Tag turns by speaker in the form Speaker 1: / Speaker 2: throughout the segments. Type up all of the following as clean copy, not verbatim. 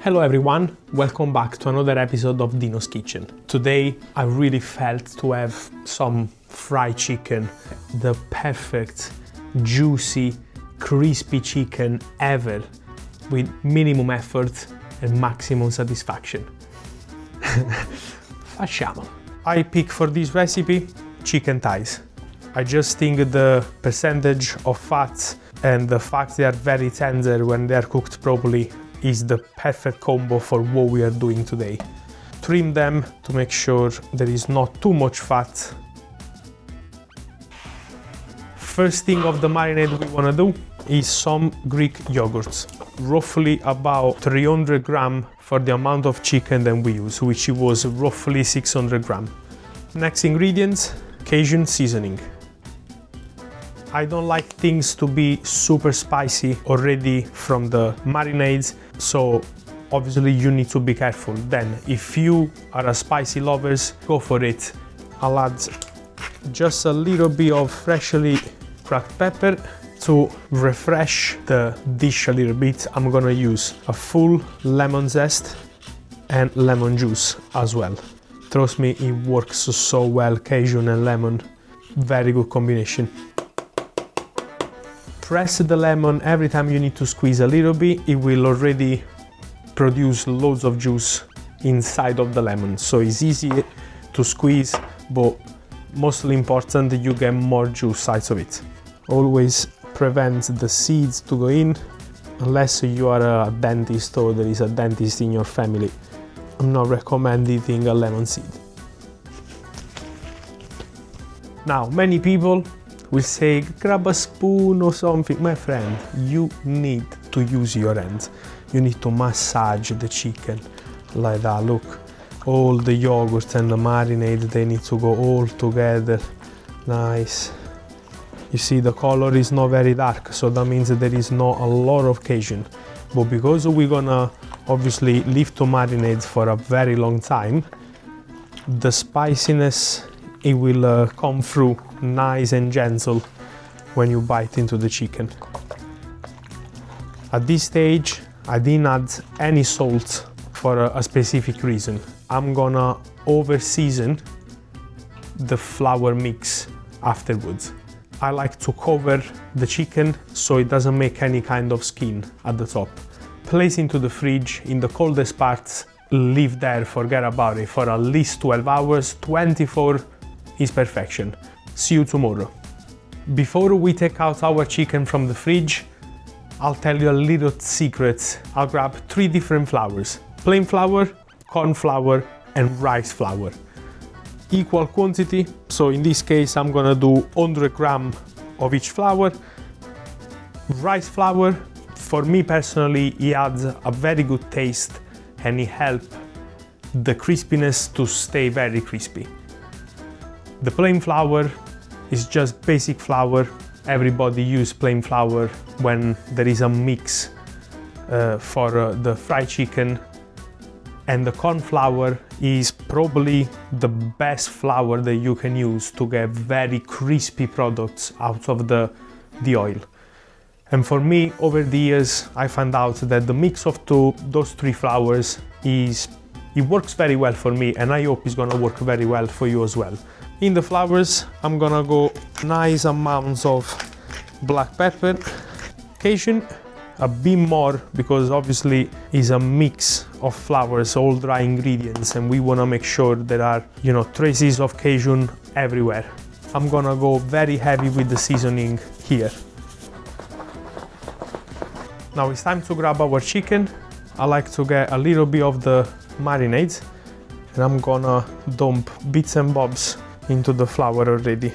Speaker 1: Hello everyone, welcome back to another episode of Dino's Kitchen. Today I really felt to have some fried chicken, the perfect, juicy, crispy chicken ever, with minimum effort and maximum satisfaction. Facciamo! I pick for this recipe chicken thighs. I just think the percentage of fat and the fact they are very tender when they are cooked properly is the perfect combo for what we are doing today. Trim them to make sure there is not too much fat. First thing of the marinade we want to do is some Greek yogurt. Roughly about 300 grams for the amount of chicken that we use, which was roughly 600 grams. Next ingredient, Cajun seasoning. I don't like things to be super spicy already from the marinades, so obviously you need to be careful. Then, if you are a spicy lovers, go for it. I'll add just a little bit of freshly cracked pepper to refresh the dish a little bit. I'm gonna use a full lemon zest and lemon juice as well. Trust me, it works so well, Cajun and lemon, very good combination. Press the lemon every time you need to squeeze a little bit. It will already produce loads of juice inside of the lemon, so it's easy to squeeze, but mostly important that you get more juice out of it. Always prevent the seeds to go in, unless you are a dentist or there is a dentist in your family. I'm not recommending eating a lemon seed. Now, many people will say, grab a spoon or something. My friend, you need to use your hands. You need to massage the chicken like that. Look, all the yogurt and the marinade, they need to go all together. Nice. You see, the color is not very dark, so that means that there is not a lot of Cajun. But because we're gonna obviously leave to marinate for a very long time, the spiciness, it will come through nice and gentle when you bite into the chicken. At this stage, I didn't add any salt for a specific reason. I'm gonna over season the flour mix afterwards. I like to cover the chicken so it doesn't make any kind of skin at the top. Place into the fridge in the coldest parts, leave there, forget about it for at least 12 hours, 24 is perfection. See you tomorrow. Before we take out our chicken from the fridge, I'll tell you a little secret. I'll grab 3 different flours: plain flour, corn flour, and rice flour. Equal quantity, so in this case I'm gonna do 100 grams of each flour. Rice flour, for me personally, it adds a very good taste and it helps the crispiness to stay very crispy. The plain flour is just basic flour. Everybody uses plain flour when there is a mix for the fried chicken. And the corn flour is probably the best flour that you can use to get very crispy products out of the oil. And for me, over the years, I found out that the mix of those 3 flours it works very well for me, and I hope it's gonna work very well for you as well. In the flours, I'm gonna go nice amounts of black pepper, Cajun, a bit more because obviously it's a mix of flours, all dry ingredients, and we wanna make sure there are, traces of Cajun everywhere. I'm gonna go very heavy with the seasoning here. Now it's time to grab our chicken. I like to get a little bit of the marinade, and I'm gonna dump bits and bobs into the flour already.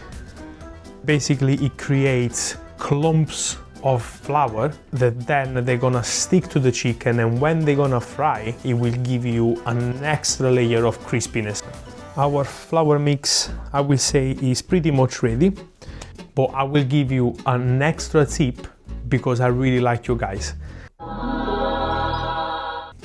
Speaker 1: Basically, it creates clumps of flour that then they're gonna stick to the chicken, and when they're gonna fry, it will give you an extra layer of crispiness. Our flour mix, I will say, is pretty much ready, but I will give you an extra tip because I really like you guys.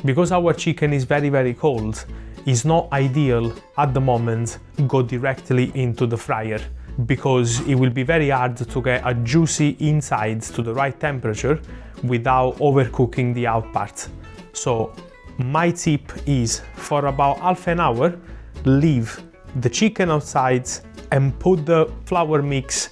Speaker 1: Because our chicken is very, very cold, it's not ideal at the moment go directly into the fryer, because it will be very hard to get a juicy inside to the right temperature without overcooking the out part. So My tip is for about half an hour, leave the chicken outside and put the flour mix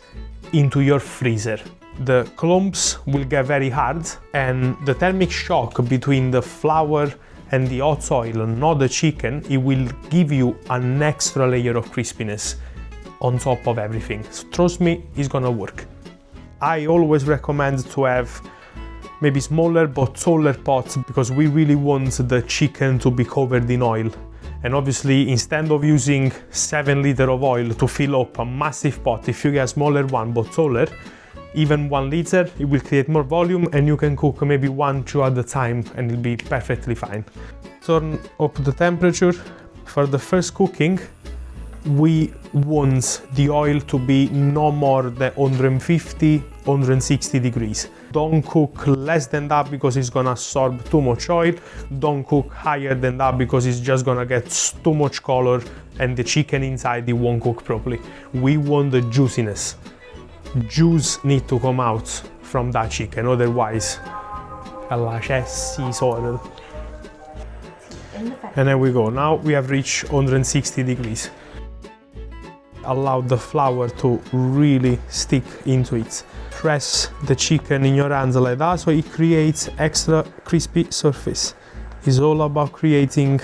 Speaker 1: into your freezer. The clumps will get very hard and the thermic shock between the flour and the hot oil, not the chicken, it will give you an extra layer of crispiness on top of everything. So trust me, it's gonna work. I always recommend to have maybe smaller but taller pots because we really want the chicken to be covered in oil. And obviously, instead of using 7 liters of oil to fill up a massive pot, if you get a smaller one but taller, even 1 liter, it will create more volume and you can cook maybe 1-2 at a time and it'll be perfectly fine. Turn up the temperature. For the first cooking, we want the oil to be no more than 150-160 degrees. Don't cook less than that because it's gonna absorb too much oil. Don't cook higher than that because it's just gonna get too much color and the chicken inside it won't cook properly. We want the juiciness. Juice need to come out from that chicken, otherwise and there we go. Now we have reached 160 degrees. Allow the flour to really stick into it. Press the chicken in your hands like that so it creates extra crispy surface. It's all about creating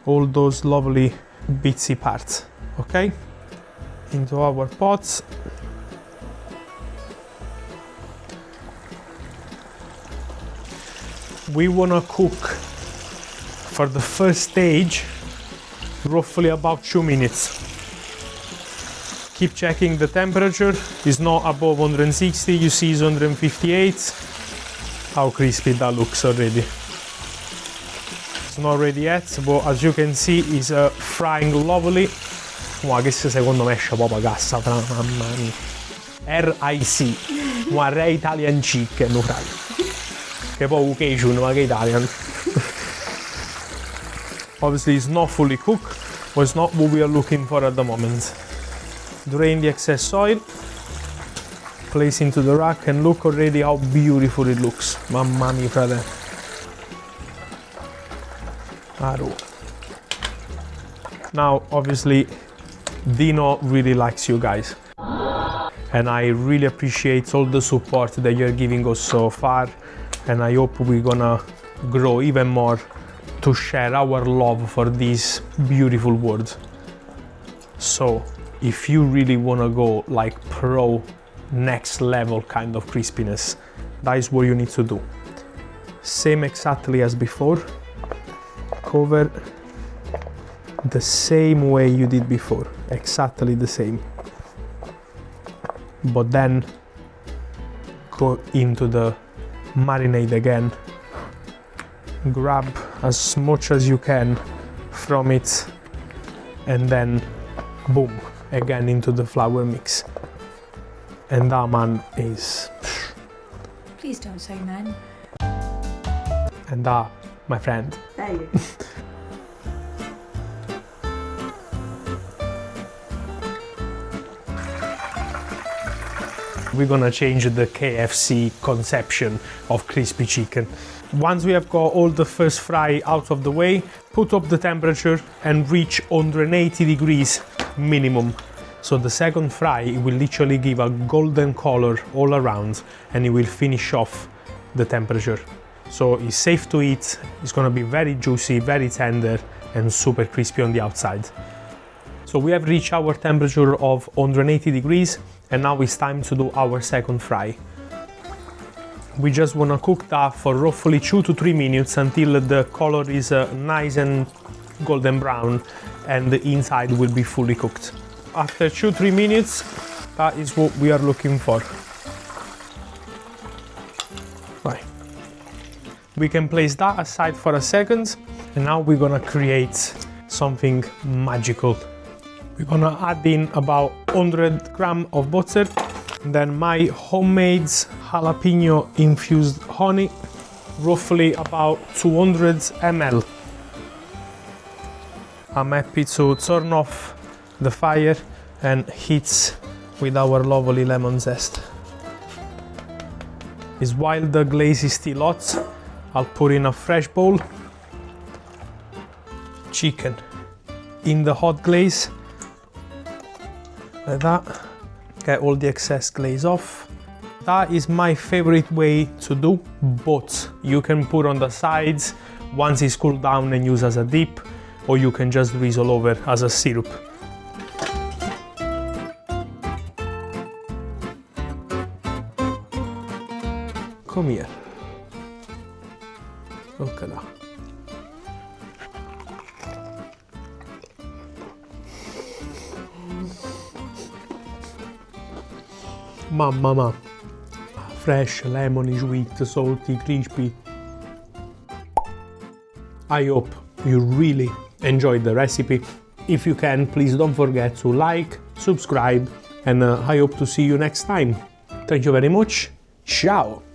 Speaker 1: all those lovely bitsy parts. Okay? Into our pots. We want to cook for the first stage roughly about 2 minutes. Keep checking the temperature. It's not above 160, you see it's 158. How crispy that looks already. It's not ready yet, but as you can see it's frying lovely. Ma che secondo me esce proprio cassa, mamma mia. RIC, ma Re Italian Chicken, lo fai. Che poi Cajun, ma che Italian. Obviously it's not fully cooked, but it's not what we are looking for at the moment. Drain the excess oil, place into the rack and look already how beautiful it looks. Mamma mia, frate. Now, obviously, Dino really likes you guys. And I really appreciate all the support that you're giving us so far. And I hope we're gonna grow even more to share our love for this beautiful world. So, if you really wanna go like pro next level kind of crispiness, that is what you need to do. Same exactly as before. Cover the same way you did before, exactly the same. But then go into the marinade again. Grab as much as you can from it and then boom, again into the flour mix. And that, man, is...
Speaker 2: Please don't say man.
Speaker 1: And that, my friend.
Speaker 2: There you go.
Speaker 1: We're gonna change the KFC conception of crispy chicken. Once we have got all the first fry out of the way, put up the temperature and reach 180 degrees minimum. So the second fry, it will literally give a golden color all around and it will finish off the temperature. So it's safe to eat, it's gonna be very juicy, very tender and super crispy on the outside. So we have reached our temperature of 180 degrees and now it's time to do our second fry. We just wanna cook that for roughly 2 to 3 minutes until the color is nice and golden brown and the inside will be fully cooked. After 2-3 minutes, that is what we are looking for. Right. We can place that aside for a second and now we're gonna create something magical. We're gonna add in about 100 grams of butter, and then my homemade jalapeno infused honey, roughly about 200 ml. I'm happy to turn off the fire and heat with our lovely lemon zest. While the glaze is still hot, I'll put in a fresh bowl chicken in the hot glaze, like that. Get all the excess glaze off. That is my favorite way to do, but you can put on the sides once it's cooled down and use as a dip, or you can just drizzle over as a syrup. Come here. Look at that. Mamma mia. Fresh, lemony, sweet, salty, crispy. I hope you really enjoyed the recipe. If you can, please don't forget to like, subscribe, and I hope to see you next time. Thank you very much. Ciao!